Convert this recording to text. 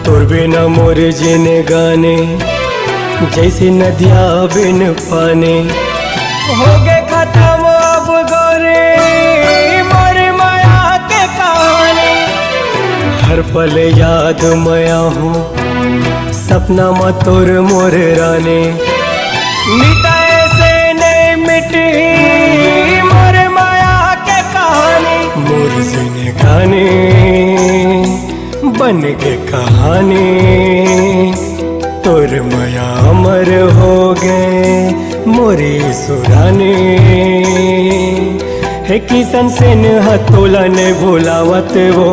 तोर बिना मोर जीने गाने जैसे नदिया बिन पानी हो गए खत्म अब गोरे मोर माया के कहानी। हर पल याद माया हूँ सपना में तोर मोर रानी मिटाए से नहीं मिटी मोर माया के कहानी। मोर जीने गाने बन के कहानी तोर माया अमर हो गए मोरी सुरानी। है किसन से हतोला ने भुलावत वो